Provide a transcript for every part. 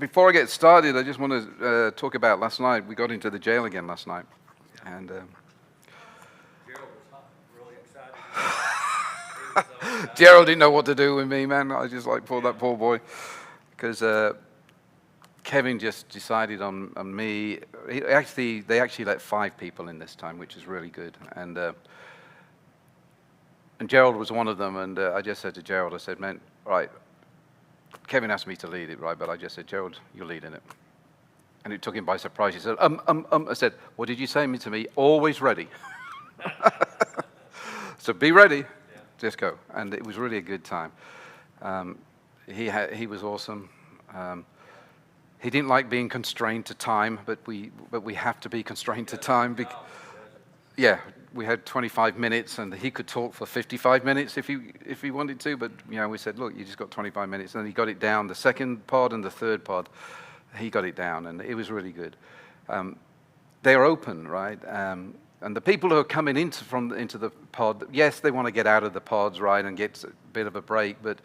Before I get started, I just want to talk about last night. We got into the jail again last night, and Gerald was really excited. He was so excited. Gerald didn't know what to do with me, man. I just like pulled that poor boy, because Kevin just decided on me. They actually let 5 people in this time, which is really good, and Gerald was one of them. And I just said to Gerald, I said, man, right. Kevin asked me to lead it, right? But I just said, Gerald, you're leading it. And it took him by surprise. He said, I said, what did you say to me? Always ready. So be ready. Yeah. Just go. And it was really a good time. He was awesome. He didn't like being constrained to time, but we have to be constrained to time. Yeah, we had 25 minutes, and he could talk for 55 minutes if he wanted to. But we said, look, you just got 25 minutes, and he got it down. The second pod and the third pod, he got it down, and it was really good. They're open, right? And the people who are coming into the pod, yes, they want to get out of the pods, right, and get a bit of a break. But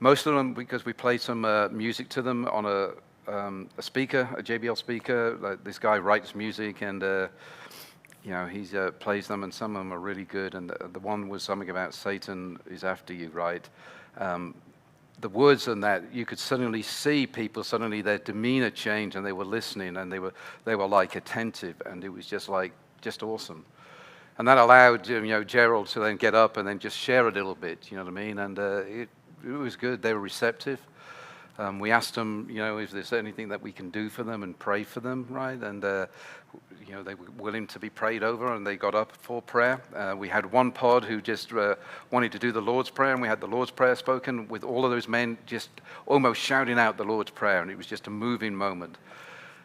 most of them, because we played some music to them on a speaker, a JBL speaker. Like, this guy writes music, and he plays them, and some of them are really good. And the one was something about Satan is after you, right? The words on that, you could suddenly see people, suddenly their demeanor changed, and they were listening, and they were like attentive, and it was just awesome. And that allowed Gerald to then get up and then just share a little bit, you know what I mean? And it was good. They were receptive. We asked them, if there's anything that we can do for them and pray for them, right? And they were willing to be prayed over, and they got up for prayer. We had one pod who just wanted to do the Lord's Prayer, and we had the Lord's Prayer spoken with all of those men just almost shouting out the Lord's Prayer, and it was just a moving moment.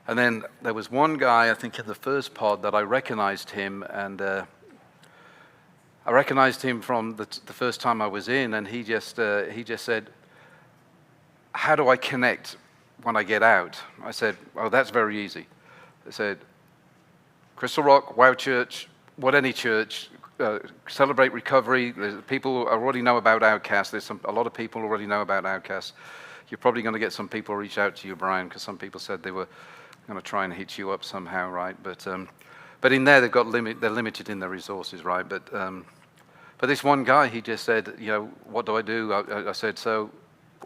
And then there was one guy, I think in the first pod, that I recognized him, and I recognized him from the first time I was in, and he just said, how do I connect when I get out? I said, oh, that's very easy. I said, Crystal Rock, Wow Church, any church, Celebrate Recovery. People already know about Outcast. A lot of people already know about Outcast. You're probably going to get some people reach out to you, Brian, because some people said they were going to try and hit you up somehow, right? But in there, they're limited in their resources, right? But this one guy, he just said, what do I do? I said, so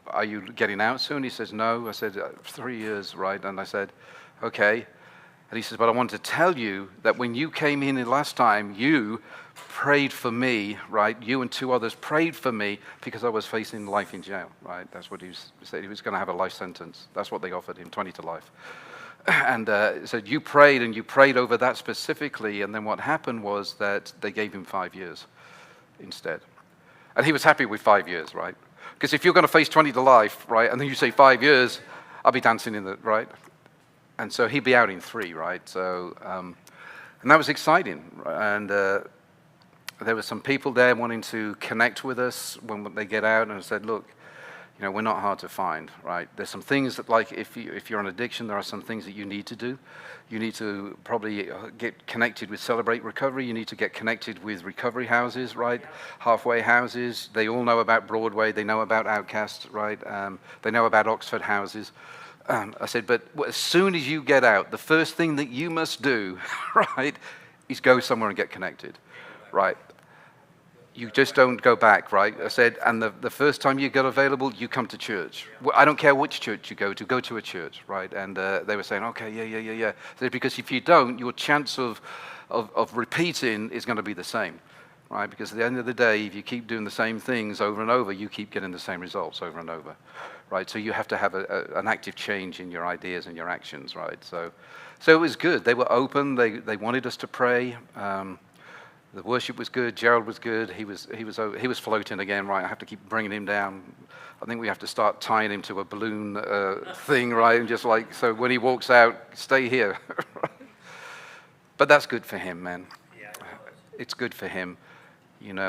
are you getting out soon? He says, no. I said, 3 years, right? And I said, okay. And he says, but I want to tell you that when you came in last time, you prayed for me, right? You and 2 others prayed for me because I was facing life in jail, right? That's what he said. He was going to have a life sentence. That's what they offered him, 20 to life. And he said, you prayed over that specifically. And then what happened was that they gave him 5 years instead. And he was happy with 5 years, right? Because if you're going to face 20 to life, right, and then you say 5 years, I'll be dancing in the, right? And so he'd be out in 3, right? So, and that was exciting. And there were some people there wanting to connect with us when they get out, and I said, look, we're not hard to find, right? There's some things that, like, if you're on addiction, there are some things that you need to do. You need to probably get connected with Celebrate Recovery. You need to get connected with recovery houses, right? Halfway houses. They all know about Broadway. They know about Outcast, right? They know about Oxford houses. I said, but as soon as you get out, the first thing that you must do, right, is go somewhere and get connected, right? You just don't go back, right? I said, and the first time you get available, you come to church. I don't care which church you go to a church, right? And they were saying, okay, yeah. I said, because if you don't, your chance of repeating is going to be the same, right? Because at the end of the day, if you keep doing the same things over and over, you keep getting the same results over and over, right? So you have to have an active change in your ideas and your actions, right? So it was good. They were open. They wanted us to pray. The worship was good. Gerald was good. He was floating again, right? I have to keep bringing him down. I think we have to start tying him to a balloon thing, right? And just like, so when he walks out, stay here. But that's good for him, man. Yeah, it's good for him, and suddenly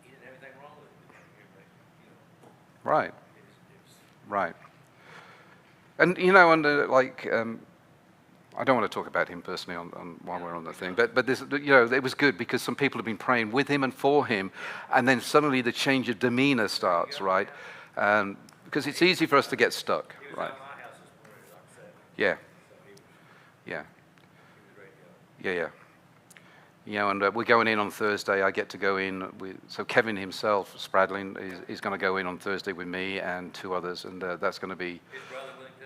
he didn't have anything wrong with it. right, It was, right. And I don't want to talk about him personally while we're on the thing, but this, it was good because some people have been praying with him and for him, and then suddenly the change of demeanor starts, right? Because it's easy for us to get stuck, He was right? at my house this morning, like I said. Yeah, So he was yeah, a great guy. yeah. You know, and we're going in on Thursday. I get to go in. So Kevin himself, Spradlin, is going to go in on Thursday with me and 2 others, and that's going to be. His brother went too?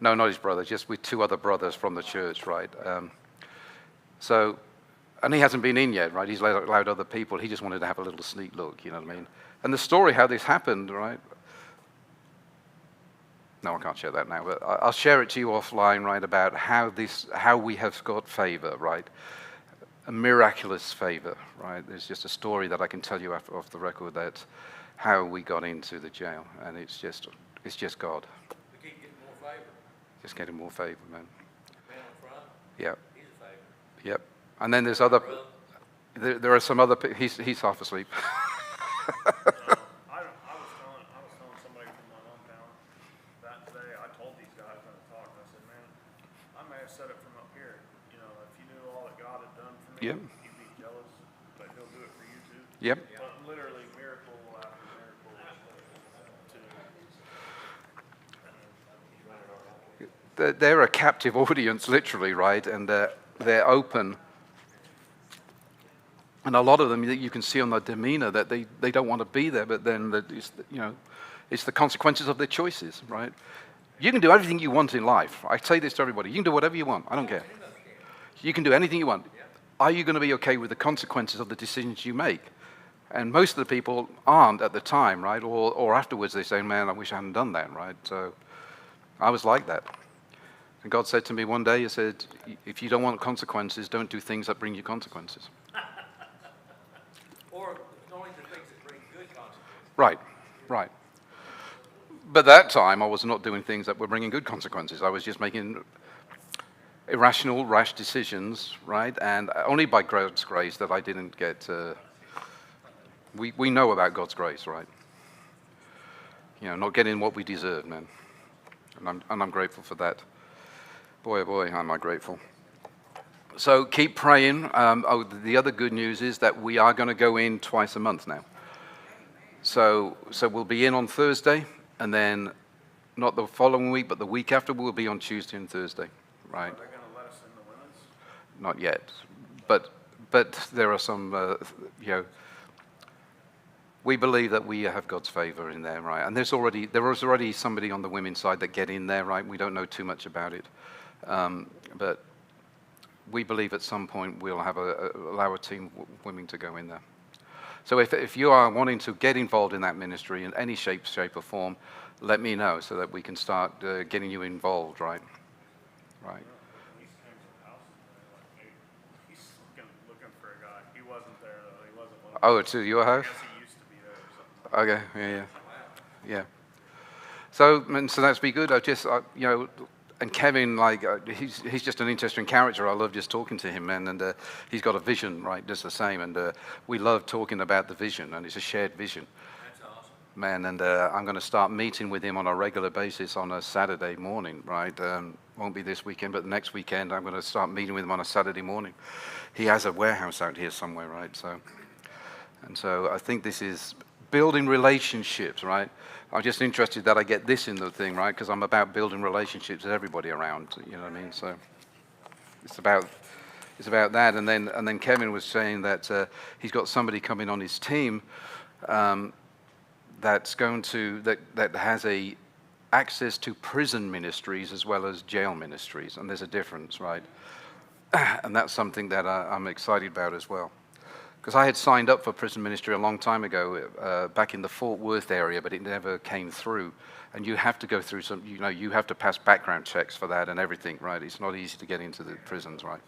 No, not his brother, just with 2 other brothers from the church, right? So, and he hasn't been in yet, right? He's allowed other people. He just wanted to have a little sneak look, you know what I mean? And the story, how this happened, right? No, I can't share that now, but I'll share it to you offline, right? About how we have got favor, right? A miraculous favor, right? There's just a story that I can tell you off the record that how we got into the jail, and it's just God, We keep getting more favor. just getting more favor, man. Man on front, Yeah. he's a favor. Yep. And then there's other. Brother, There are some other. He's half asleep. I was telling somebody from my hometown that today. I told these guys when I talked, I said, man, I may have said it from up here. You know, if you knew all that God had done for me, Yep. you'd be jealous, but He'll do it for you too. Yep. But literally miracle after miracle. They're a captive audience, literally, right? And they're open. And a lot of them, you can see on their demeanor that they don't want to be there, but then it's the consequences of their choices, right? You can do everything you want in life. I say this to everybody. You can do whatever you want. I don't care. You can do anything you want. Are you going to be okay with the consequences of the decisions you make? And most of the people aren't at the time, right? Or afterwards they say, man, I wish I hadn't done that, right? So I was like that. And God said to me one day, He said, if you don't want consequences, don't do things that bring you consequences. or only the things that bring good consequences. Right, right. But that time, I was not doing things that were bringing good consequences. I was just making irrational, rash decisions, right? And only by God's grace that I didn't get. We know about God's grace, right? You know, not getting what we deserve, man. And I'm grateful for that. Boy, oh boy, am I grateful. So keep praying. The other good news is that we are going to go in twice a month now. So we'll be in on Thursday, and then not the following week, but the week after we'll be on Tuesday and Thursday, right? Are they going to let us in the women's? Not yet, but there are some, we believe that we have God's favor in there, right? And there was already somebody on the women's side that get in there, right? We don't know too much about it, but we believe at some point we'll have allow a team of women to go in there. So if you are wanting to get involved in that ministry in any shape or form, let me know so that we can start getting you involved, right? Right. He came to the house and like, hey, he's looking for a guy. He wasn't there though. He wasn't one of Oh, to your I house? guess he used to be there or something. Okay, yeah. So that's be good. And Kevin, he's just an interesting character. I love just talking to him, man. And he's got a vision, right, just the same. And we love talking about the vision, and it's a shared vision. That's awesome. Man, and I'm going to start meeting with him on a regular basis on a Saturday morning, right? Won't be this weekend, but the next weekend I'm going to start meeting with him on a Saturday morning. He has a warehouse out here somewhere, right? So I think this is building relationships, right? I'm just interested that I get this in the thing, right? Because I'm about building relationships with everybody around, you know what I mean? So it's about that. And then Kevin was saying that he's got somebody coming on his team that's going to that has a access to prison ministries as well as jail ministries, and there's a difference, right? And that's something that I'm excited about as well. Because I had signed up for prison ministry a long time ago, back in the Fort Worth area, but it never came through. And you have to go through you have to pass background checks for that and everything, right? It's not easy to get into the prisons, right?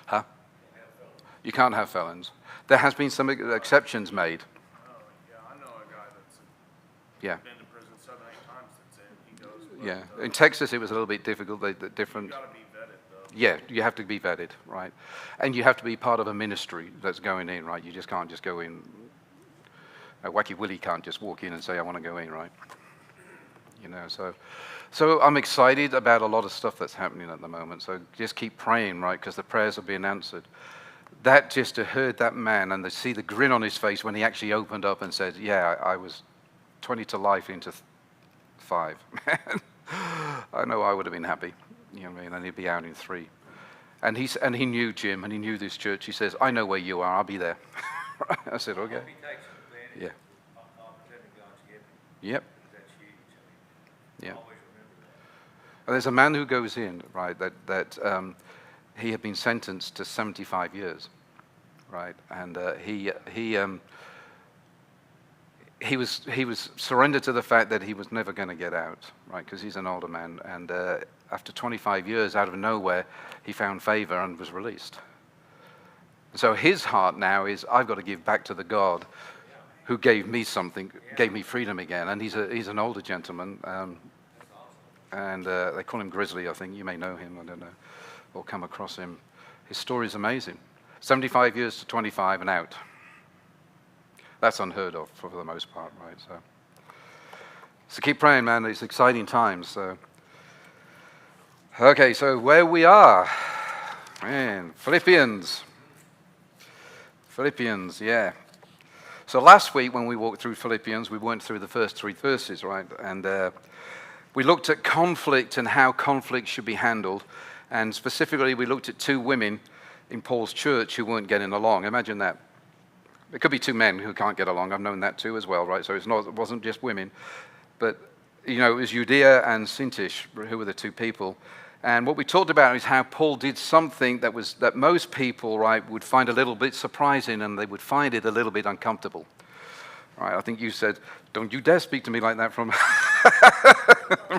Huh? You can't have felons. There has been some exceptions made. Oh, yeah, I know a guy that's Yeah, been to prison 7, 8 times that's in. He goes, but, yeah. In Texas, it was a little bit difficult. The you different. got to be vetted though. Yeah, you have to be vetted, right? And you have to be part of a ministry that's going in, right? You just can't just go in. Wacky Willie can't just walk in and say, I want to go in, right? You know, so I'm excited about a lot of stuff that's happening at the moment. So just keep praying, right? Because the prayers are being answered. That just to heard that man and to see the grin on his face when he actually opened up and said, yeah, I was 20 to life into 5. Man, I know I would have been happy. You know what I mean? And he'd be out in 3. And he knew Jim, and he knew this church. He says, I know where you are. I'll be there. I said, I okay. hope he takes advantage Yeah. of the opportunity God's given him. Yep. That's huge. I mean, Yeah. always remember that. And there's a man who goes in, right, that he had been sentenced to 75 years, right? And he was surrendered to the fact that he was never going to get out, right? Because he's an older man, and after 25 years, out of nowhere, he found favor and was released. So his heart now is, I've got to give back to the God who gave me something, gave me freedom again. And he's an older gentleman, and they call him Grizzly, I think. You may know him, I don't know, or come across him. His story is amazing. 75 years to 25 and out. That's unheard of for the most part, right? So keep praying, man. It's exciting times. So. Okay, so where we are, man, Philippians, yeah. So last week when we walked through Philippians, we went through the first 3 verses, right? And we looked at conflict and how conflict should be handled. And specifically, we looked at 2 women in Paul's church who weren't getting along. Imagine that. It could be 2 men who can't get along. I've known that too as well, right? So it wasn't just women. But, you know, it was Judea and Syntyche who were the 2 people. And what we talked about is how Paul did something that most people, right, would find a little bit surprising, and they would find it a little bit uncomfortable. Right? I think you said, "Don't you dare speak to me like that." From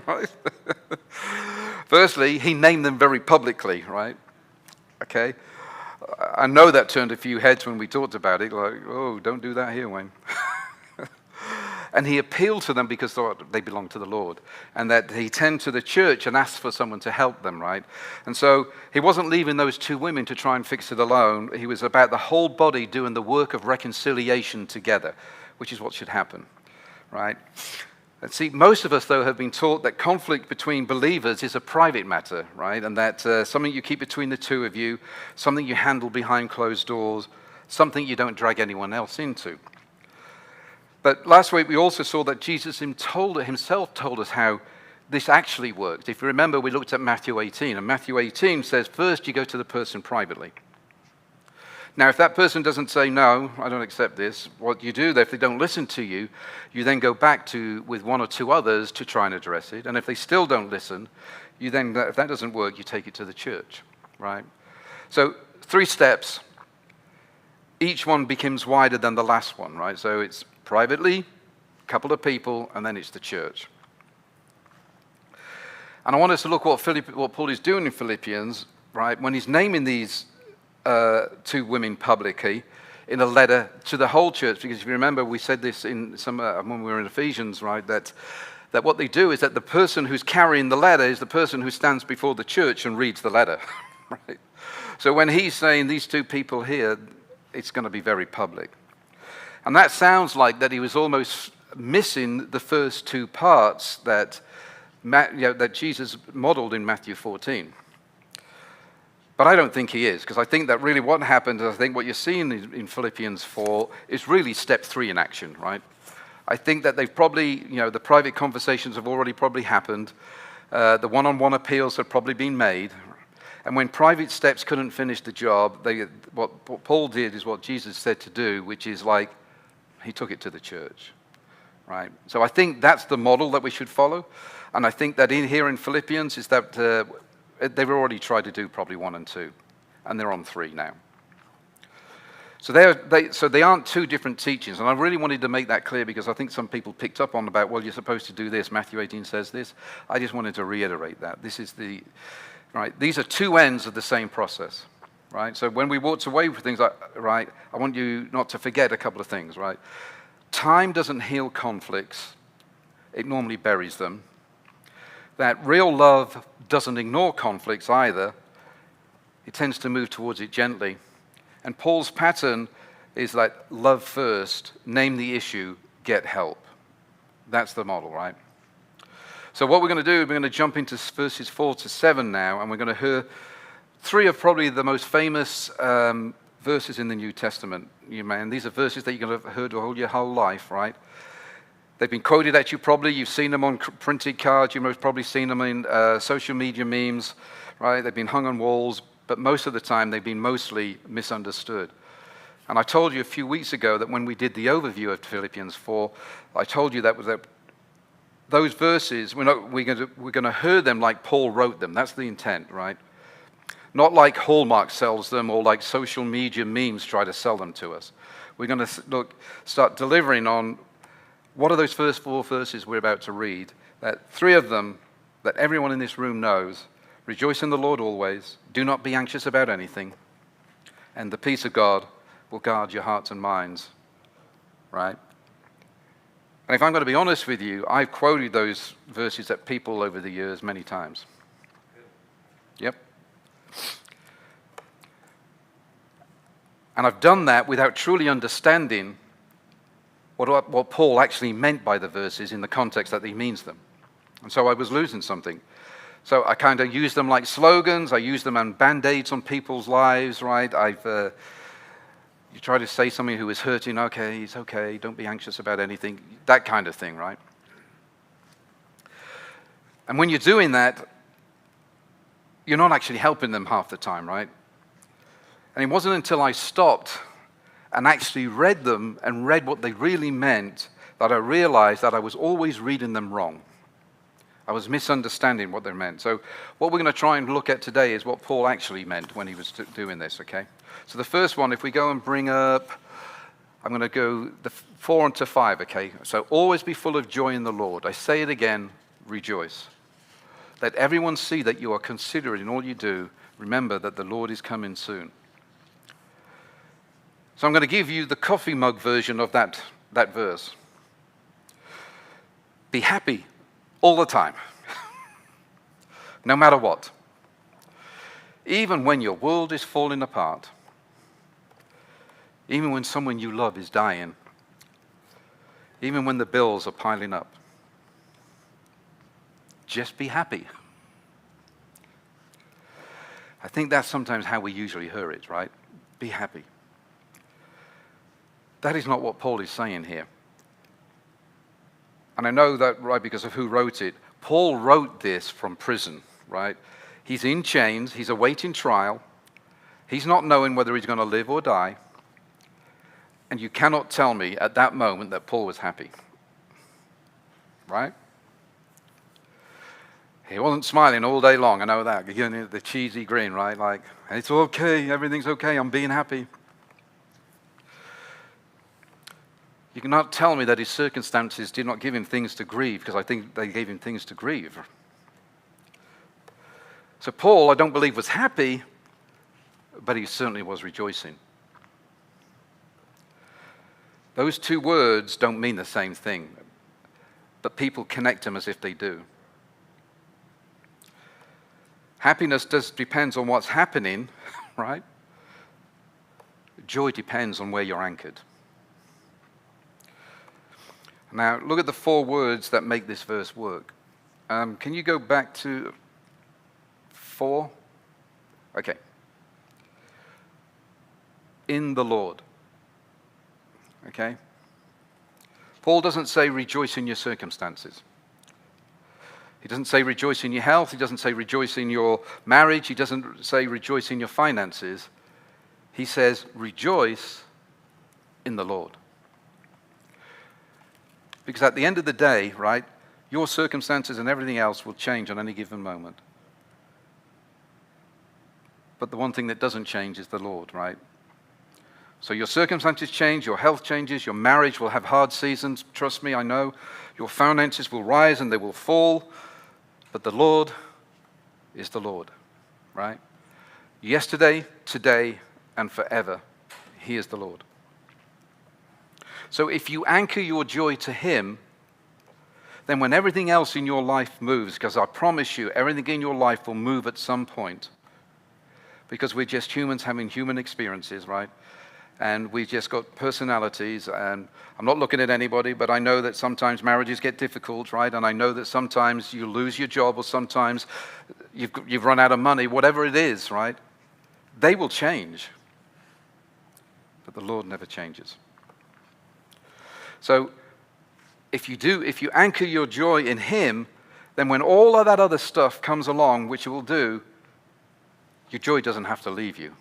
right? Firstly, he named them very publicly, right? Okay. I know that turned a few heads when we talked about it, like, "Oh, don't do that here, Wayne." And he appealed to them because they belonged to the Lord, and that he turned to the church and asked for someone to help them, right? And so he wasn't leaving those 2 women to try and fix it alone. He was about the whole body doing the work of reconciliation together, which is what should happen, right? And see, most of us, though, have been taught that conflict between believers is a private matter, right? And that something you keep between the 2 of you, something you handle behind closed doors, something you don't drag anyone else into. But last week we also saw that Jesus himself told us how this actually worked. If you remember, we looked at Matthew 18, and Matthew 18 says, first you go to the person privately. Now, if that person doesn't say, no, I don't accept this, what you do, if they don't listen to you, you then go back with 1 or 2 others to try and address it. And if they still don't listen, if that doesn't work, you take it to the church, right? So 3 steps. Each one becomes wider than the last one, right? So it's privately, a couple of people, and then it's the church. And I want us to look what Paul is doing in Philippians, right? When he's naming these 2 women publicly in a letter to the whole church, because if you remember, we said this in when we were in Ephesians, right? That what they do is that the person who's carrying the letter is the person who stands before the church and reads the letter, right? So when he's saying these 2 people here, it's going to be very public. And that sounds like that he was almost missing the first 2 parts that Jesus modeled in Matthew 14. But I don't think he is, because I think that really what happened, I think what you're seeing in Philippians 4 is really step 3 in action, right? I think that they've probably, the private conversations have already probably happened. The one-on-one appeals have probably been made. And when private steps couldn't finish the job, what Paul did is what Jesus said to do, which is like, he took it to the church, right? So I think that's the model that we should follow. And I think that here in Philippians is that they've already tried to do probably 1 and 2, and they're on 3 now. So they aren't 2 different teachings, and I really wanted to make that clear because I think some people picked up on about, well, you're supposed to do this. Matthew 18 says this. I just wanted to reiterate that. Right, these are 2 ends of the same process, right? So when we walked away with things like, right, I want you not to forget a couple of things, right? Time doesn't heal conflicts. It normally buries them. That real love doesn't ignore conflicts either. It tends to move towards it gently. And Paul's pattern is like love first, name the issue, get help. That's the model, right? So what we're going to do, we're going to jump into verses 4 to 7 now, and we're going to hear 3 of probably the most famous verses in the New Testament. And these are verses that you're going to have heard all your whole life, right? They've been quoted at you probably. You've seen them on printed cards. You've most probably seen them in social media memes, right? They've been hung on walls, but most of the time they've been mostly misunderstood. And I told you a few weeks ago that when we did the overview of Philippians 4, I told you that those verses, we're going to hear them like Paul wrote them. That's the intent, right? Not like Hallmark sells them or like social media memes try to sell them to us. We're going to start delivering on what are those first 4 verses we're about to read, that 3 of them that everyone in this room knows. Rejoice in the Lord always. Do not be anxious about anything. And the peace of God will guard your hearts and minds, right? And if I'm going to be honest with you, I've quoted those verses at people over the years many times. Yep. And I've done that without truly understanding what Paul actually meant by the verses in the context that he means them. And so I was losing something. So I kind of use them like slogans. I use them on band-aids on people's lives, right? You try to say something who is hurting, okay, it's okay, don't be anxious about anything, that kind of thing, right? And when you're doing that, you're not actually helping them half the time, right? And it wasn't until I stopped and actually read them and read what they really meant that I realized that I was always reading them wrong. I was misunderstanding what they meant. So what we're going to try and look at today is what Paul actually meant when he was doing this, okay? So the first one, if we go and bring up, I'm going to go the 4 to 5, okay? So always be full of joy in the Lord. I say it again, rejoice. Let everyone see that you are considerate in all you do. Remember that the Lord is coming soon. So I'm going to give you the coffee mug version of that verse. Be happy all the time, no matter what. Even when your world is falling apart, even when someone you love is dying, even when the bills are piling up, just be happy. I think that's sometimes how we usually hear it, right? Be happy. That is not what Paul is saying here. And I know that, right, because of who wrote it. Paul wrote this from prison, right? He's in chains. He's awaiting trial. He's not knowing whether he's going to live or die. And you cannot tell me at that moment that Paul was happy, right? He wasn't smiling all day long, I know that. Again, the cheesy grin, right? Like, it's okay, everything's okay, I'm being happy. You cannot tell me that his circumstances did not give him things to grieve, because I think they gave him things to grieve. So Paul, I don't believe, was happy, but he certainly was rejoicing. Those 2 words don't mean the same thing, but people connect them as if they do. Happiness depends on what's happening, right? Joy depends on where you're anchored. Now, look at the 4 words that make this verse work. Can you go back to 4? Okay. In the Lord. Okay? Paul doesn't say rejoice in your circumstances. He doesn't say rejoice in your health. He doesn't say rejoice in your marriage. He doesn't say rejoice in your finances. He says rejoice in the Lord. Because at the end of the day, right, your circumstances and everything else will change on any given moment. But the one thing that doesn't change is the Lord, right? So your circumstances change, your health changes, your marriage will have hard seasons, trust me, I know. Your finances will rise and they will fall, but the Lord is the Lord, right? Yesterday, today, and forever, He is the Lord. So if you anchor your joy to Him, then when everything else in your life moves, because I promise you, everything in your life will move at some point, because we're just humans having human experiences, right? And we've just got personalities, and I'm not looking at anybody, but I know that sometimes marriages get difficult, right? And I know that sometimes you lose your job, or sometimes you've run out of money, whatever it is, right? They will change, but the Lord never changes. So if you anchor your joy in him, then when all of that other stuff comes along, which it will do, your joy doesn't have to leave you.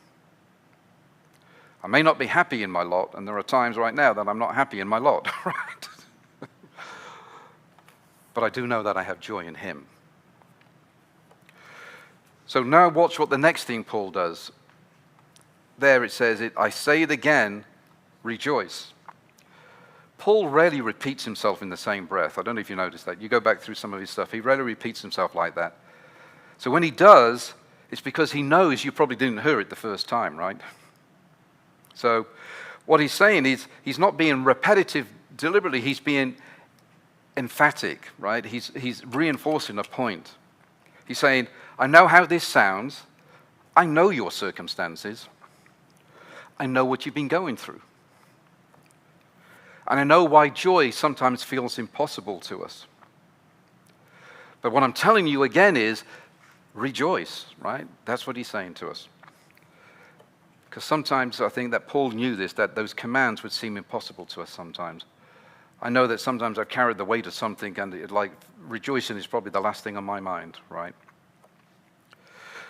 I may not be happy in my lot, and there are times right now that I'm not happy in my lot, right? But I do know that I have joy in him. So now watch what the next thing Paul does. There it says, I say it again, rejoice. Paul rarely repeats himself in the same breath. I don't know if you noticed that. You go back through some of his stuff, he rarely repeats himself like that. So when he does, it's because he knows you probably didn't hear it the first time, right? So what he's saying is he's not being repetitive deliberately, he's being emphatic, right? He's reinforcing a point. He's saying, I know how this sounds. I know your circumstances. I know what you've been going through. And I know why joy sometimes feels impossible to us. But what I'm telling you again is rejoice, right? That's what he's saying to us. Because sometimes I think that Paul knew this, that those commands would seem impossible to us sometimes. I know that sometimes I've carried the weight of something and rejoicing is probably the last thing on my mind, right?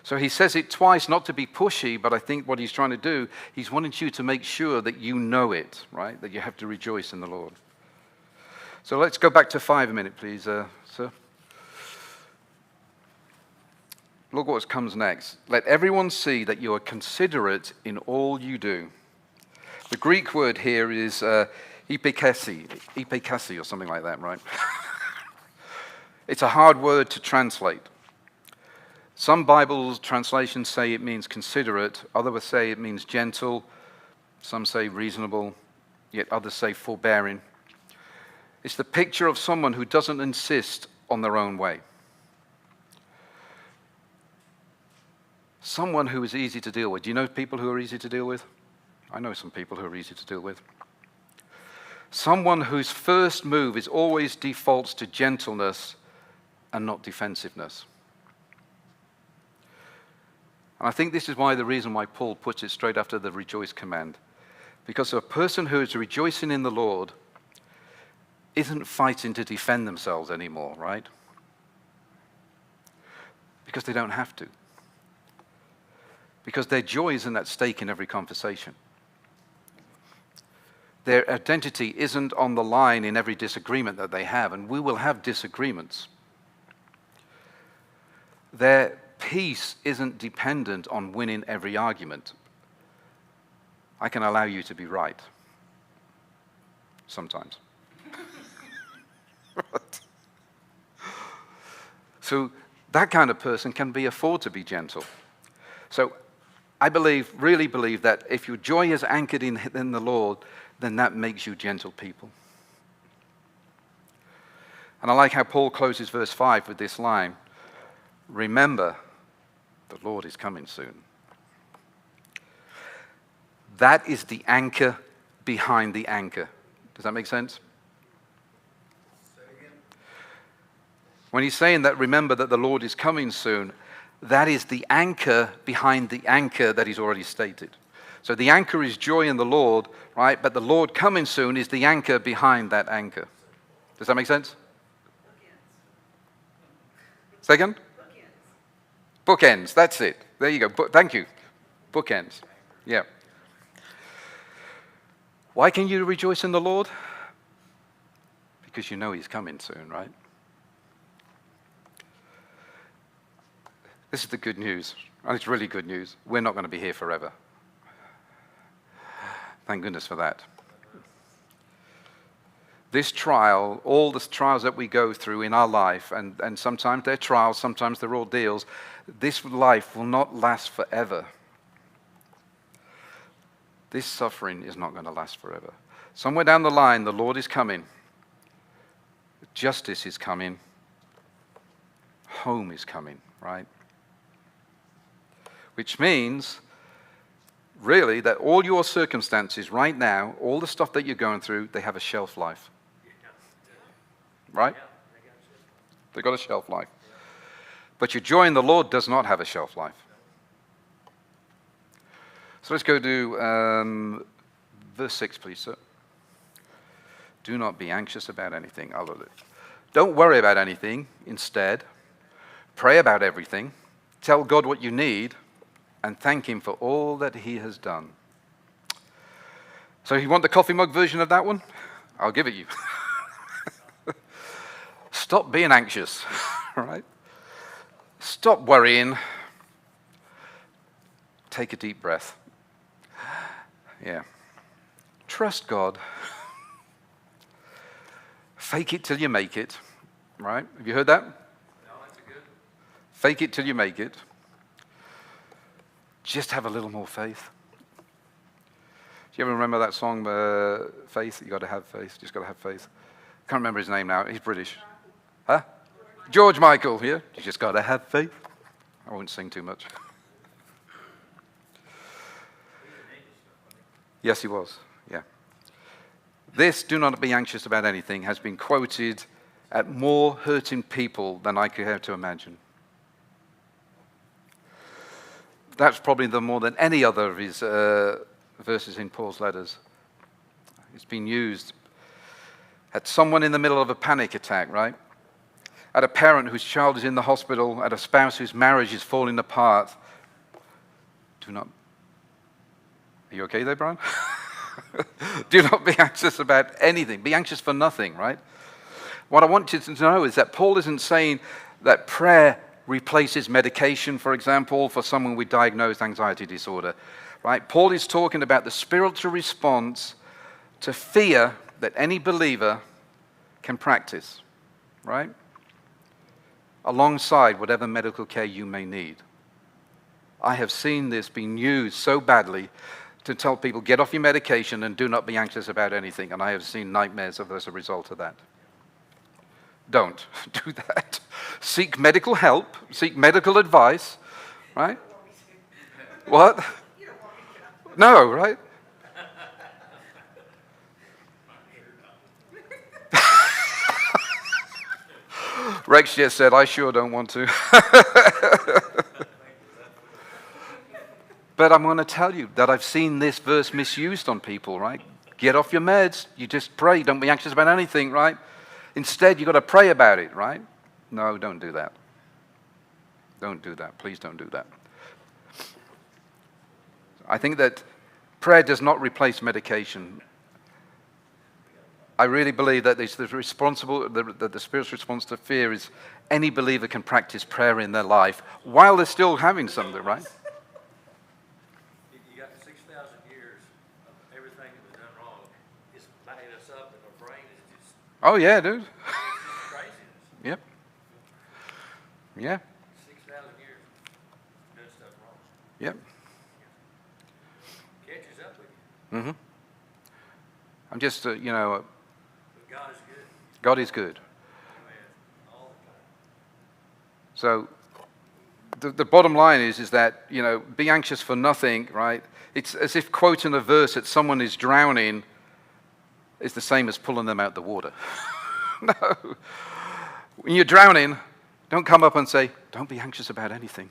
So he says it twice, not to be pushy, but I think what he's trying to do, he's wanting you to make sure that you know it, right? That you have to rejoice in the Lord. So let's go back to 5 a minute, please, sir. Look what comes next. Let everyone see that you are considerate in all you do. The Greek word here is ipekesi or something like that, right? It's a hard word to translate. Some Bible translations say it means considerate, others say it means gentle, some say reasonable, yet others say forbearing. It's the picture of someone who doesn't insist on their own way. Someone who is easy to deal with. Do you know people who are easy to deal with? I know some people who are easy to deal with. Someone whose first move is always defaults to gentleness and not defensiveness. And I think this is the reason why Paul puts it straight after the rejoice command. Because a person who is rejoicing in the Lord isn't fighting to defend themselves anymore, right? Because they don't have to. Because their joy isn't at stake in every conversation. Their identity isn't on the line in every disagreement that they have, and we will have disagreements. Their peace isn't dependent on winning every argument. I can allow you to be right. Sometimes. So that kind of person can afford to be gentle. So I really believe that if your joy is anchored in the Lord, then that makes you gentle people. And I like how Paul closes verse 5 with this line, remember, the Lord is coming soon. That is the anchor behind the anchor. Does that make sense? Say again. When he's saying that, remember that the Lord is coming soon, that is the anchor behind the anchor that he's already stated. So the anchor is joy in the Lord, right? But the Lord coming soon is the anchor behind that anchor. Does that make sense? Second? Bookends, that's it. There you go. Thank you. Bookends. Yeah. Why can you rejoice in the Lord? Because you know he's coming soon, right? This is the good news, and it's really good news. We're not going to be here forever. Thank goodness for that. This trial, all the trials that we go through in our life, and sometimes they're trials, sometimes they're ordeals, this life will not last forever. This suffering is not going to last forever. Somewhere down the line, the Lord is coming. Justice is coming. Home is coming, right? Which means, really, that all your circumstances right now, all the stuff that you're going through, they have a shelf life. Right? They've got a shelf life. But your joy in the Lord does not have a shelf life. So let's go to verse 6, please, sir. Do not be anxious about anything. I love it. Don't worry about anything. Instead, pray about everything. Tell God what you need and thank him for all that he has done. So you want the coffee mug version of that one? I'll give it you. Stop being anxious, all right? Stop worrying. Take a deep breath. Yeah. Trust God. Fake it till you make it, right? Have you heard that? No, that's a good. Fake it till you make it. Just have a little more faith. Do you ever remember that song, Faith? You got to have faith. Just got to have faith. Can't remember his name now. He's British. Huh? George Michael, yeah? You just got to have faith. I won't sing too much. Yes, he was. Yeah. This, do not be anxious about anything, has been quoted at more hurting people than I could have to imagine. That's probably the more than any other of his verses in Paul's letters. It's been used at someone in the middle of a panic attack, right? At a parent whose child is in the hospital, at a spouse whose marriage is falling apart. Do not. Are you okay there, Brian? Do not be anxious about anything. Be anxious for nothing, right? What I want you to know is that Paul isn't saying that prayer replaces medication, for example, for someone with diagnosed anxiety disorder, right? Paul is talking about the spiritual response to fear that any believer can practice, right? Alongside whatever medical care you may need. I have seen this being used so badly to tell people, get off your medication and do not be anxious about anything. And I have seen nightmares as a result of that. Don't do that. Seek medical help. Seek medical advice. Right? What? No, right? Rex just said, I sure don't want to. But I'm going to tell you that I've seen this verse misused on people, right? Get off your meds. You just pray. Don't be anxious about anything, right? Instead, you've got to pray about it, right? No, don't do that. Don't do that. Please don't do that. I think that prayer does not replace medication. I really believe that the spiritual response to fear is any believer can practice prayer in their life while they're still having something, right? You got 6,000 years of everything that was done wrong. It's lighting us up, and our brain is just, Oh, yeah, dude. it's just craziness. Yep. Yeah. 6,000 years doing stuff wrong. Yep. Catches up with you. Mm-hmm. I'm just, But God is good. God is good. Amen. All the time. So the bottom line is that, be anxious for nothing, right? It's as if quoting a verse that someone is drowning is the same as pulling them out the water. No. When you're drowning, don't come up and say, don't be anxious about anything.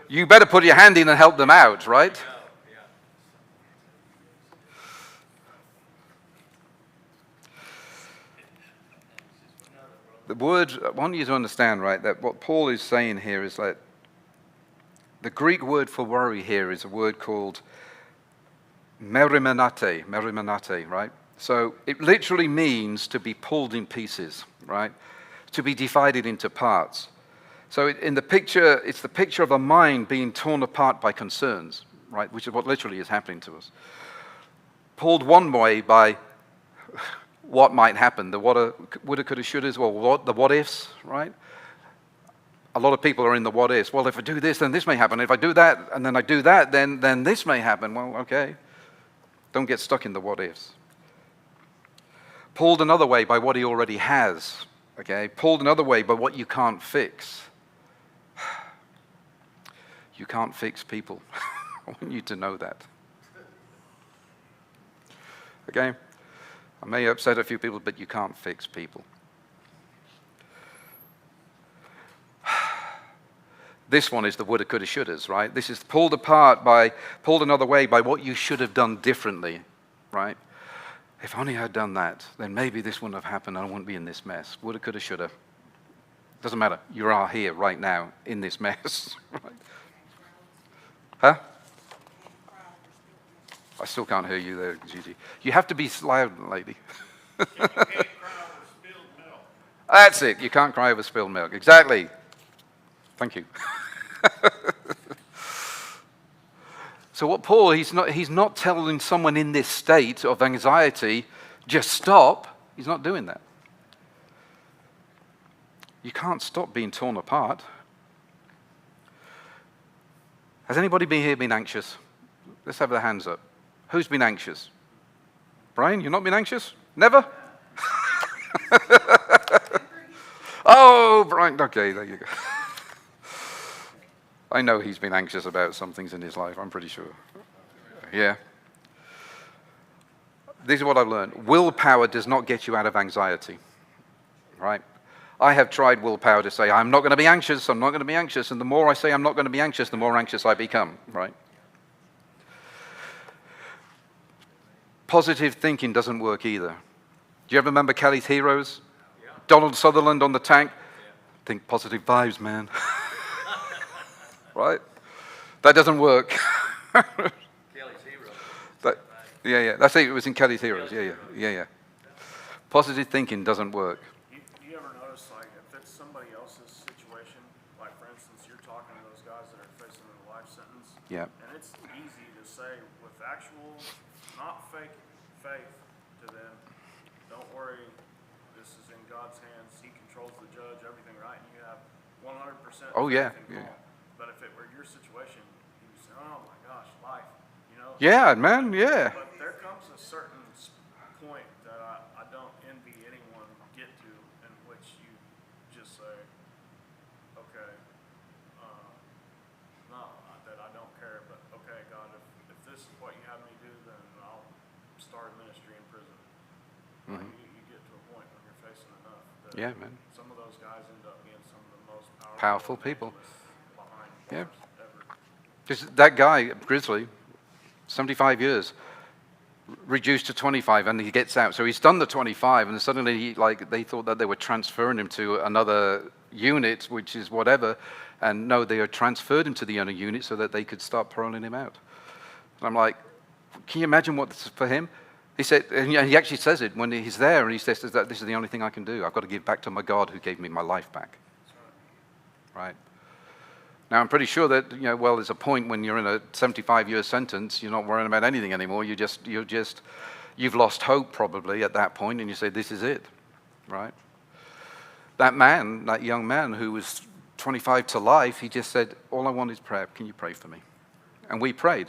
You better put your hand in and help them out, right? Yeah. The word, I want you to understand, right, that what Paul is saying here is that the Greek word for worry here is a word called merimenate, right? So it literally means to be pulled in pieces, right? To be divided into parts. So in the picture, it's the picture of a mind being torn apart by concerns, right? Which is what literally is happening to us. Pulled one way by what might happen, the woulda, coulda, shouldas, or the what ifs, right? A lot of people are in the what ifs. Well, if I do this, then this may happen. If I do that, and then I do that, then this may happen. Well, okay. Don't get stuck in the what ifs. Pulled another way by what he already has, okay? Pulled another way by what you can't fix. You can't fix people. I want you to know that. Okay? I may upset a few people, but you can't fix people. This one is the woulda, coulda, shouldas, right? This is pulled another way by what you should have done differently, right? If only I'd done that, then maybe this wouldn't have happened and I wouldn't be in this mess. Woulda, coulda, shoulda. Doesn't matter. You are here right now in this mess. Right? Huh? I still can't hear you there, Gigi. You have to be loud, lady. You can't cry over spilled milk. That's it. You can't cry over spilled milk. Exactly. Thank you. So what Paul, he's not telling someone in this state of anxiety, just stop. He's not doing that. You can't stop being torn apart. Has anybody here been anxious? Let's have their hands up. Who's been anxious? Brian, you've not been anxious? Never? Oh, Brian, okay, there you go. I know he's been anxious about some things in his life, I'm pretty sure. Yeah. This is what I've learned. Willpower does not get you out of anxiety, right? I have tried willpower to say, I'm not going to be anxious, I'm not going to be anxious, and the more I say I'm not going to be anxious, the more anxious I become, right? Positive thinking doesn't work either. Do you ever remember Kelly's Heroes? Yeah. Donald Sutherland on the tank? Yeah. Think positive vibes, man. Right? That doesn't work. Kelly's Heroes. Yeah. That's it. It was in Kelly's Heroes. Yeah. Positive thinking doesn't work. You ever notice, like, if it's somebody else's situation, like, for instance, you're talking to those guys that are facing a life sentence. Yeah. And it's easy to say with actual, not fake faith to them, don't worry, this is in God's hands. He controls the judge, everything, right? And you have 100% Oh, yeah. faith in God. But if it were your situation, you would say, oh my gosh, life, you know? Yeah, man, yeah. But there comes a certain point that I don't envy anyone get to, in which you just say, okay, no, that I don't care, but okay, God, if this is what you have me do, then I'll start a ministry in prison. Mm-hmm. You get to a point when you're facing enough that Yeah, man. some of those guys end up being some of the most Powerful people. behind Yeah. bars ever. Because that guy, Grizzly, 75 years, reduced to 25, and he gets out. So he's done the 25, and suddenly they thought that they were transferring him to another unit, which is whatever, and no, they had transferred him to the other unit so that they could start paroling him out. And I'm like, can you imagine what's for him? He said, and he actually says it when he's there, and he says that this is the only thing I can do. I've got to give back to my God who gave me my life back. Right? Now, I'm pretty sure that, there's a point when you're in a 75-year sentence, you're not worrying about anything anymore. You've lost hope probably at that point, and you say, this is it, right? That young man who was 25 to life, he just said, all I want is prayer. Can you pray for me? And we prayed.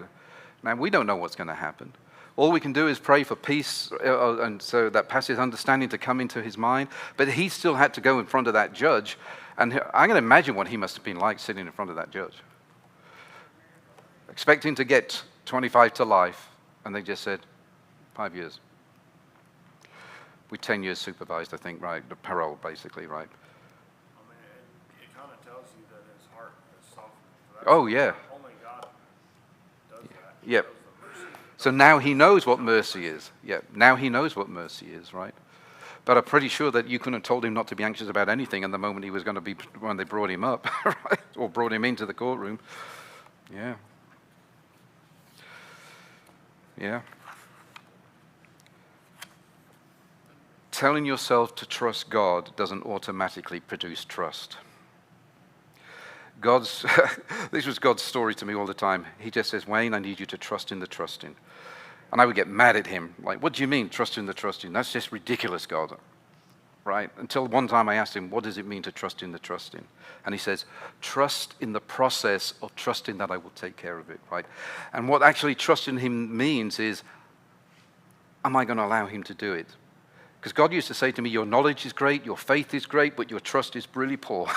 Now, we don't know what's going to happen. All we can do is pray for peace, and so that passes understanding to come into his mind. But he still had to go in front of that judge. And I can imagine what he must have been like sitting in front of that judge. Expecting to get 25 to life, and they just said, 5 years. With 10 years supervised, I think, right? The parole, basically, right? I mean, it kind of tells you that his heart is softened. Oh, yeah. Only God does that. Yep. So now he knows what mercy is. Yeah, now he knows what mercy is, right? But I'm pretty sure that you couldn't have told him not to be anxious about anything in the moment he was going to be, when they brought him up, right? Or brought him into the courtroom. Yeah. Yeah. Telling yourself to trust God doesn't automatically produce trust. This was God's story to me all the time. He just says, Wayne, I need you to trust in the trusting. And I would get mad at him. Like, what do you mean, trust in the trusting? That's just ridiculous, God. Right? Until one time I asked him, what does it mean to trust in the trusting? And he says, trust in the process of trusting that I will take care of it, right? And what actually trusting him means is, am I going to allow him to do it? Because God used to say to me, your knowledge is great, your faith is great, but your trust is really poor.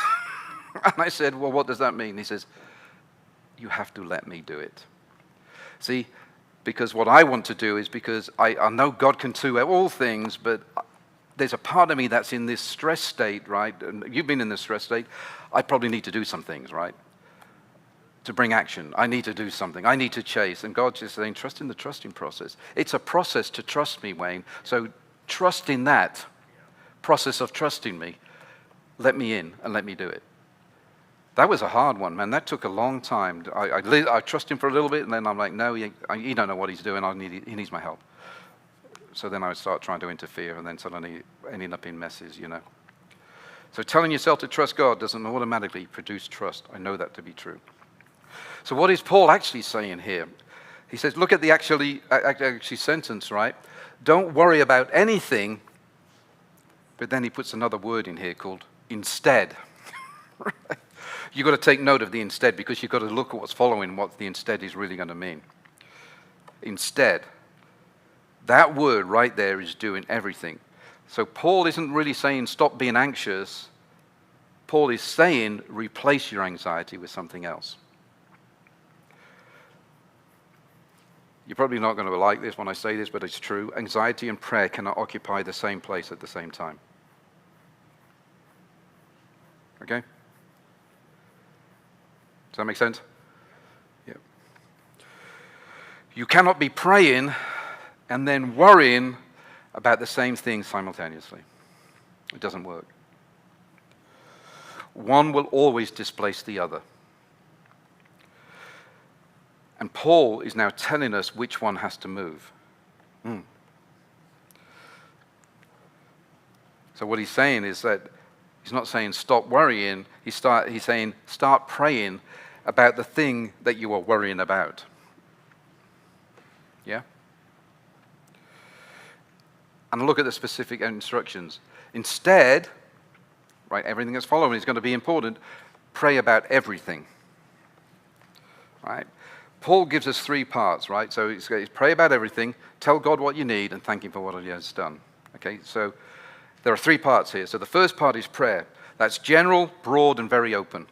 And I said, well, what does that mean? He says, you have to let me do it. See, because what I want to do is, because I know God can do all things, but there's a part of me that's in this stress state, right? And you've been in this stress state. I probably need to do some things, right? to bring action. I need to do something. I need to chase. And God's just saying, trust in the trusting process. It's a process to trust me, Wayne. So trust in that process of trusting me. Let me in and let me do it. That was a hard one, man. That took a long time. I trust him for a little bit, and then I'm like, no, he don't know what he's doing. He needs my help. So then I would start trying to interfere, and then suddenly ending up in messes, you know. So telling yourself to trust God doesn't automatically produce trust. I know that to be true. So what is Paul actually saying here? He says, look at the actually sentence, right? Don't worry about anything, but then he puts another word in here called instead. You've got to take note of the instead, because you've got to look at what's following, what the instead is really going to mean. Instead. That word right there is doing everything. So Paul isn't really saying stop being anxious. Paul is saying replace your anxiety with something else. You're probably not going to like this when I say this, but it's true. Anxiety and prayer cannot occupy the same place at the same time. Okay? Does that make sense? Yeah. You cannot be praying and then worrying about the same thing simultaneously. It doesn't work. One will always displace the other. And Paul is now telling us which one has to move. So what he's saying is that he's not saying stop worrying. He's saying start praying about the thing that you are worrying about. Yeah? And look at the specific instructions. Instead, right, everything that's following is going to be important. Pray about everything. Right? Paul gives us 3 parts, right? So it's pray about everything, tell God what you need, and thank him for what he has done. Okay, so there are 3 parts here. So the first part is prayer. That's general, broad, and very open.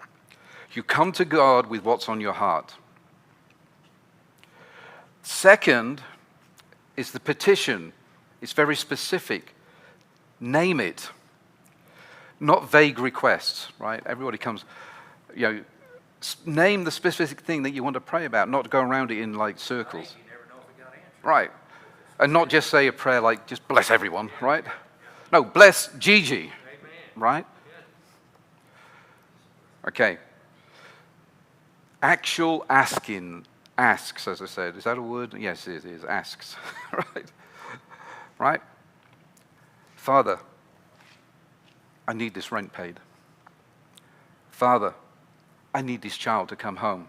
You come to God with what's on your heart. Second is the petition. It's very specific. Name it. Not vague requests, right? Everybody comes, name the specific thing that you want to pray about, not go around it in like circles. You never know if it got answered. Right. And not just say a prayer like, just bless everyone, right? No, bless Gigi, Amen. right? Okay. Actual asks, as I said. Is that a word? Yes, it is. Asks, right? Right? Father, I need this rent paid. Father, I need this child to come home.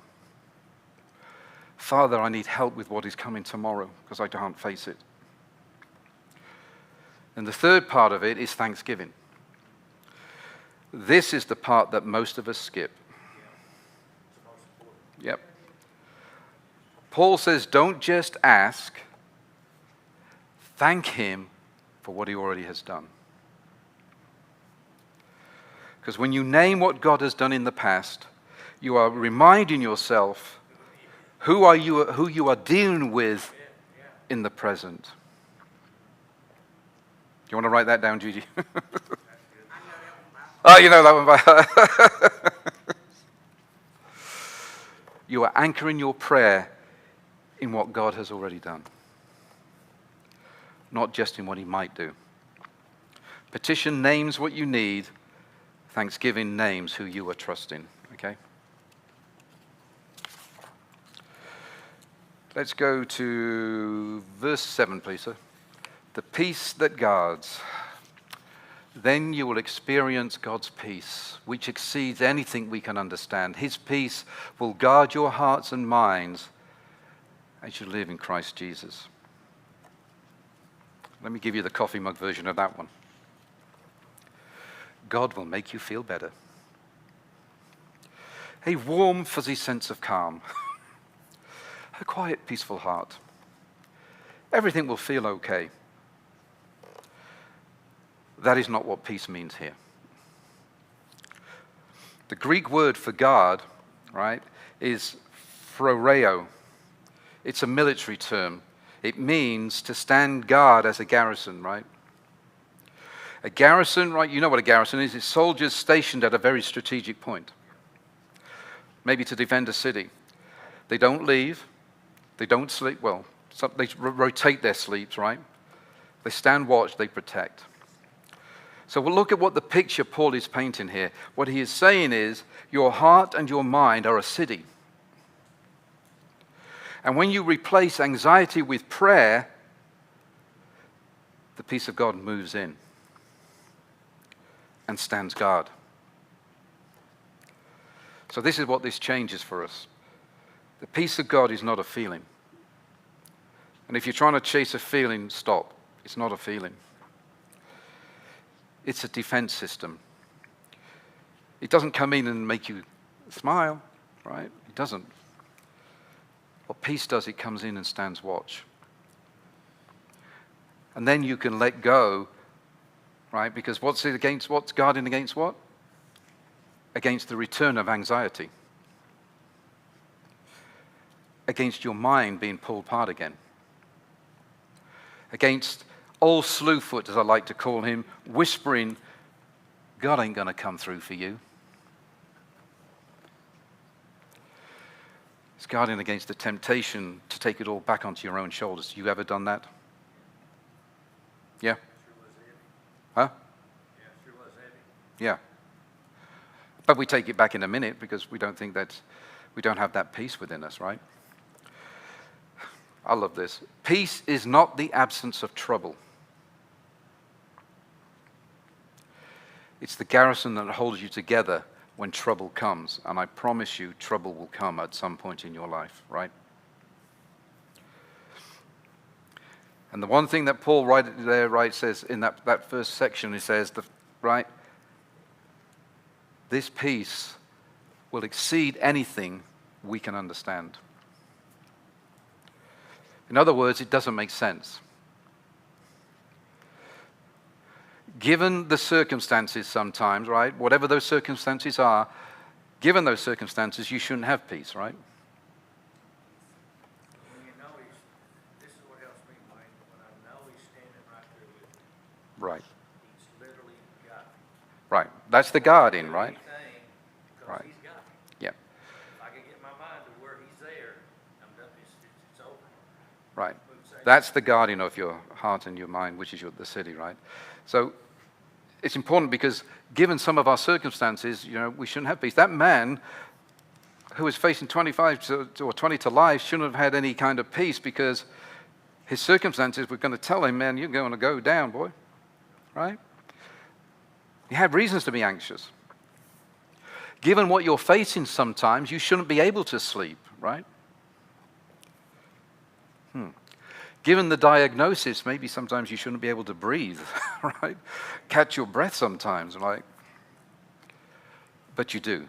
Father, I need help with what is coming tomorrow because I can't face it. And the third part of it is thanksgiving. This is the part that most of us skip. Yep. Paul says, don't just ask, thank him for what he already has done. Because when you name what God has done in the past, you are reminding yourself who you are dealing with in the present. Do you want to write that down, Gigi? Oh, you know that one by heart. You are anchoring your prayer in what God has already done, not just in what he might do. Petition names what you need. Thanksgiving names who you are trusting. Okay? Let's go to verse 7, please, sir. The peace that guards. Then you will experience God's peace, which exceeds anything we can understand. His peace will guard your hearts and minds as you live in Christ Jesus. Let me give you the coffee mug version of that one. God will make you feel better. A warm, fuzzy sense of calm. A quiet, peaceful heart. Everything will feel okay. That is not what peace means here. The Greek word for guard, right, is phoreo. It's a military term. It means to stand guard as a garrison, right? A garrison, right, you know what a garrison is. It's soldiers stationed at a very strategic point. maybe to defend a city. They don't leave. They don't sleep. Well, they rotate their sleeps, right? They stand watch. They protect. So we'll look at what the picture Paul is painting here. What he is saying is, your heart and your mind are a city. And when you replace anxiety with prayer, the peace of God moves in and stands guard. So this is what this changes for us. The peace of God is not a feeling. And if you're trying to chase a feeling, stop. It's not a feeling. It's a defense system. It doesn't come in and make you smile, right? It doesn't. What peace does, it comes in and stands watch. And then you can let go, right? Because what's it against? What's guarding against what? Against the return of anxiety. Against your mind being pulled apart again. Against old Slewfoot, as I like to call him, whispering, God ain't going to come through for you. It's guarding against the temptation to take it all back onto your own shoulders. You ever done that? Yeah? Sure was heavy. Huh? Yeah, sure was heavy. Yeah. But we take it back in a minute because we don't have that peace within us, right? I love this. Peace is not the absence of trouble. It's the garrison that holds you together when trouble comes. And I promise you, trouble will come at some point in your life, right? And the one thing that Paul says in that first section, he says, this peace will exceed anything we can understand. In other words, it doesn't make sense. Given the circumstances sometimes, right? Whatever those circumstances are, given those circumstances, you shouldn't have peace, right? When you know this is what helps me, Mike, when I know he's standing right there with me. Right. He's literally got me. Right. That's the guarding, right? Because Right. he's got me. Yeah. If I can get my mind to where he's there, I'm done. It's over. Right. Move safe. That's the guardian of your heart and your mind, which is the city, right? So it's important because given some of our circumstances, we shouldn't have peace. That man who was facing 25 or 20 to life shouldn't have had any kind of peace because his circumstances were going to tell him, man, you're going to go down, boy. Right? He had reasons to be anxious. Given what you're facing sometimes, you shouldn't be able to sleep, right? Given the diagnosis, maybe sometimes you shouldn't be able to breathe, right? Catch your breath sometimes, right? But you do.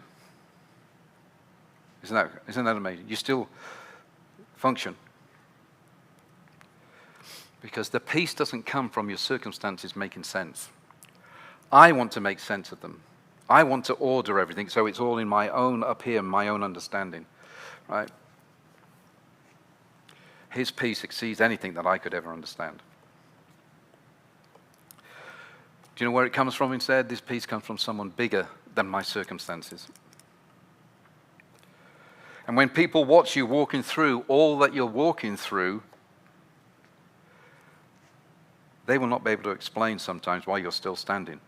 Isn't that amazing? You still function. Because the peace doesn't come from your circumstances making sense. I want to make sense of them. I want to order everything so it's all in my own, up here, my own understanding, right? His peace exceeds anything that I could ever understand. Do you know where it comes from instead? This peace comes from someone bigger than my circumstances. And when people watch you walking through all that you're walking through, they will not be able to explain sometimes why you're still standing.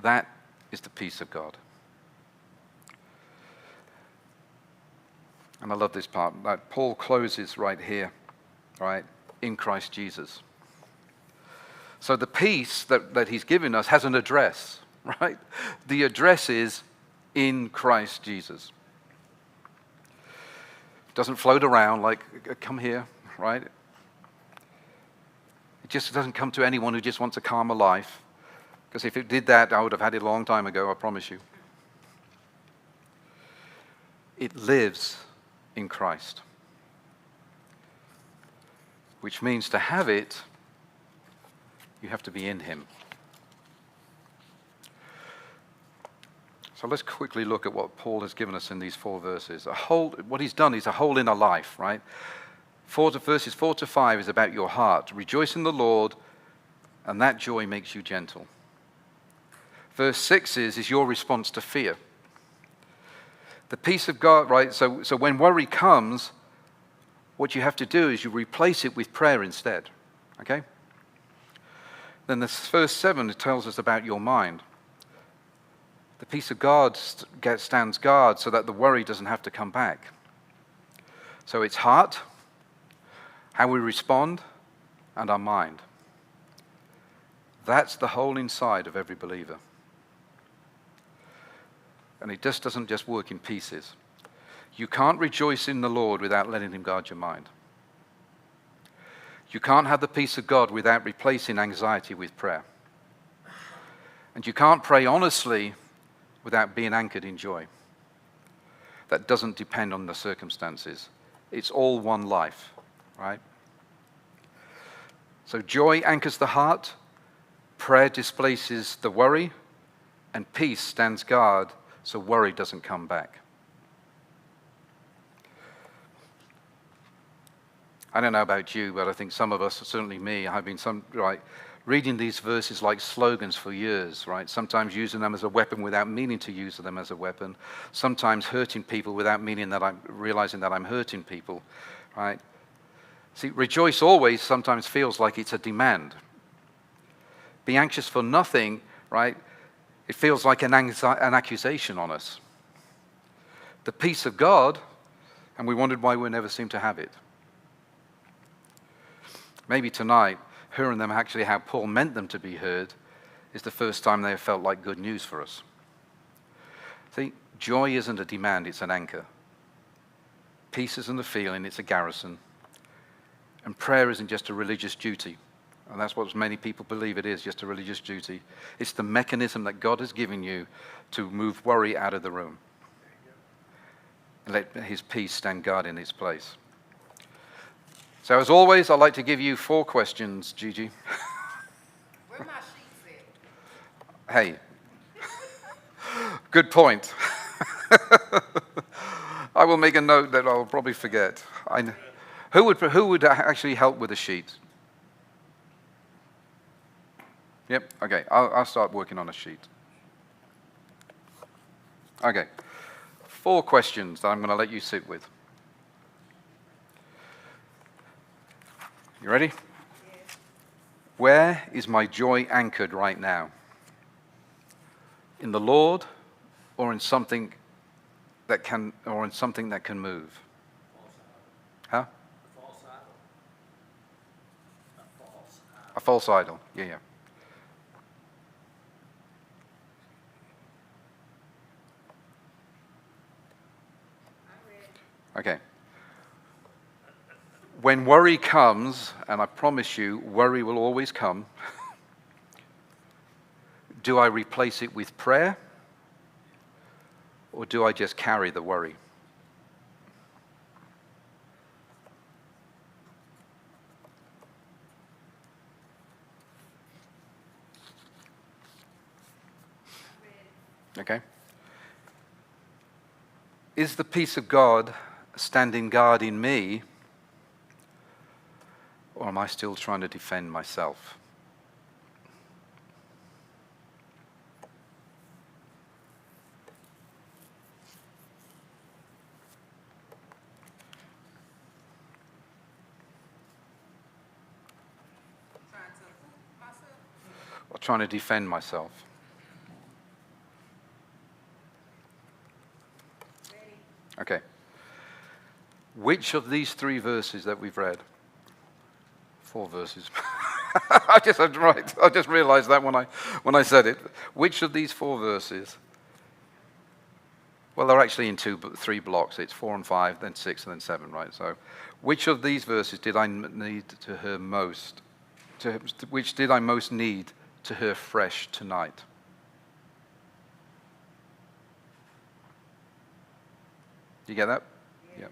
That is the peace of God. And I love this part. That Paul closes right here, right, in Christ Jesus. So the peace that he's given us has an address, right? The address is in Christ Jesus. It doesn't float around like, come here, right? It just doesn't come to anyone who just wants a calmer life. Because if it did that, I would have had it a long time ago, I promise you. It lives in Christ. Which means to have it, you have to be in him. So let's quickly look at what Paul has given us in these 4 verses. What he's done is a whole inner life, right? Verses 4 to 5 is about your heart. Rejoice in the Lord, and that joy makes you gentle. Verse 6 is your response to fear. The peace of God, right? So when worry comes, what you have to do is you replace it with prayer instead. Okay? Then this verse 7, it tells us about your mind. The peace of God stands guard so that the worry doesn't have to come back. So it's heart, how we respond, and our mind. That's the whole inside of every believer. And it just doesn't just work in pieces. You can't rejoice in the Lord without letting him guard your mind. You can't have the peace of God without replacing anxiety with prayer. And you can't pray honestly without being anchored in joy. That doesn't depend on the circumstances. It's all one life, right? So joy anchors the heart, prayer displaces the worry, and peace stands guard so worry doesn't come back. I don't know about you, but I think some of us, certainly me, I've been reading these verses like slogans for years, right? Sometimes using them as a weapon without meaning to use them as a weapon. Sometimes hurting people without realizing that I'm hurting people, right? See, rejoice always sometimes feels like it's a demand. Be anxious for nothing, right? It feels like an accusation on us. The peace of God, and we wondered why we never seem to have it. Maybe tonight, hearing them actually how Paul meant them to be heard is the first time they have felt like good news for us. See, joy isn't a demand, it's an anchor. Peace isn't a feeling, it's a garrison. And prayer isn't just a religious duty. And that's what many people believe it is, just a religious duty. It's the mechanism that God has given you to move worry out of the room. And let his peace stand guard in its place. So as always, I'd like to give you 4 questions, Gigi. Where my sheets at? Hey, good point. I will make a note that I'll probably forget. Who would actually help with a sheet? Yep, okay, I'll start working on a sheet. Okay, 4 questions that I'm going to let you sit with. You ready? Yes. Where is my joy anchored right now? In the Lord, or in something that can move? Huh? False idol. A false idol. A false idol. Yeah. I'm ready. Okay. When worry comes, and I promise you, worry will always come, do I replace it with prayer? Or do I just carry the worry? Okay. Is the peace of God standing guard in me, or am I still trying to defend myself? Trying to hoop myself. Or trying to defend myself? Ready. Okay. Which of these 3 verses that we've read? 4 verses. I just realized that when I said it. Which of these 4 verses? Well, they're actually in 3 blocks. It's 4 and 5, then 6, and then 7, right? So, which of these verses did I need to hear most? Which did I most need to hear fresh tonight? You get that? Yeah.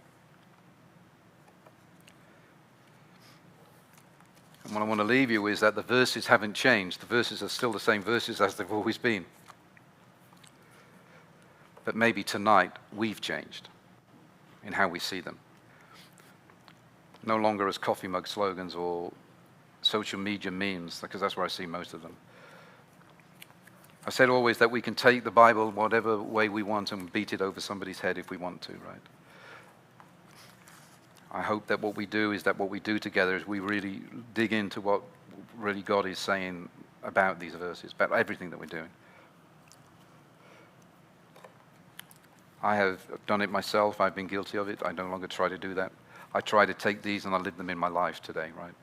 And what I want to leave you is that the verses haven't changed. The verses are still the same verses as they've always been. But maybe tonight we've changed in how we see them. No longer as coffee mug slogans or social media memes, because that's where I see most of them. I said always that we can take the Bible whatever way we want and beat it over somebody's head if we want to, right? I hope that what we do is that what we do together is we really dig into what really God is saying about these verses, about everything that we're doing. I have done it myself. I've been guilty of it. I no longer try to do that. I try to take these and I live them in my life today, right?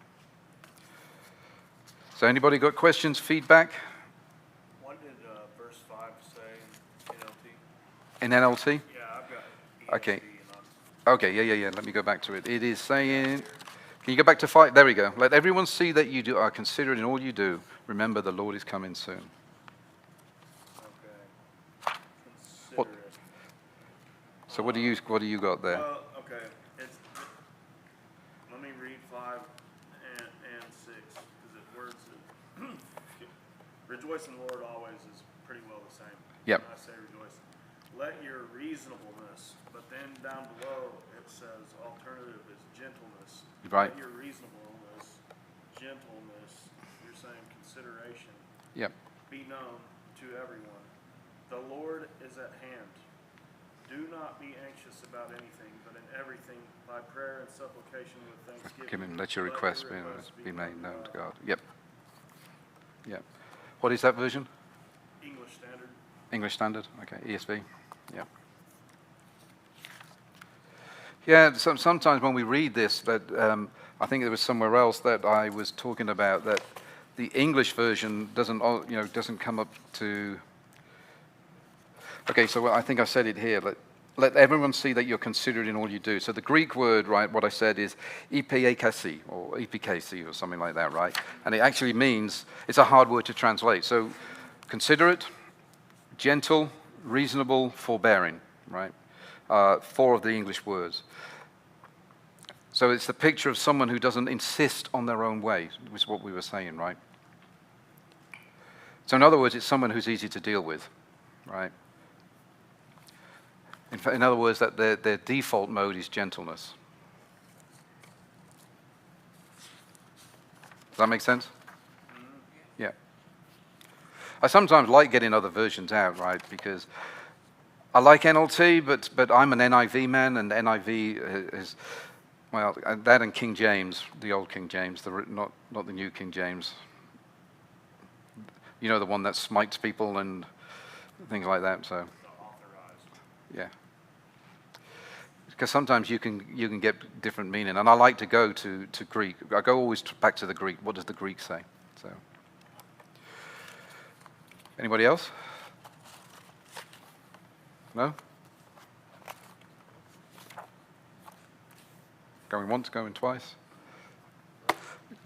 So anybody got questions, feedback? What did verse 5 say In in NLT? NLT? Yeah, I've got Okay. ESV and I'm Okay, yeah. Let me go back to it. It is saying, can you go back to 5? There we go. Let everyone see that you are considerate in all you do. Remember, the Lord is coming soon. okay. What- Consider it. So what do you got there? Well, okay, let me read 5 and 6, because it words it. Rejoice in the Lord always is pretty well the same. Yep. When I say rejoice. Let your reasonableness, but then down below it says alternative is gentleness. Right. Let your reasonableness, gentleness, you're saying consideration, Yep. be known to everyone. The Lord is at hand. Do not be anxious about anything, but in everything, by prayer and supplication with thanksgiving. Let your requests be made known to God. Yep. What is that version? English Standard. English Standard? Okay, ESV. Yeah. Yeah, sometimes when we read this, that I think there was somewhere else that I was talking about that the English version doesn't come up to. Okay, so I think I said it here. Let everyone see that you're considerate in all you do. So the Greek word, right, what I said is epikasi or epikasi or something like that, right? And it actually means, it's a hard word to translate. So considerate, gentle, reasonable, forbearing, right? 4 of the English words. So it's the picture of someone who doesn't insist on their own way, which is what we were saying, right? So in other words, it's someone who's easy to deal with, right? In other words, that their default mode is gentleness. Does that make sense? Yeah. I sometimes like getting other versions out, right? Because I like NLT, but I'm an NIV man, and NIV is, well, that and King James, the old King James, not the new King James. You know, the one that smites people and things like that. So, yeah. Because sometimes you can get different meaning, and I like to go to Greek. I go always back to the Greek. What does the Greek say? So, anybody else? No? Going once, going twice?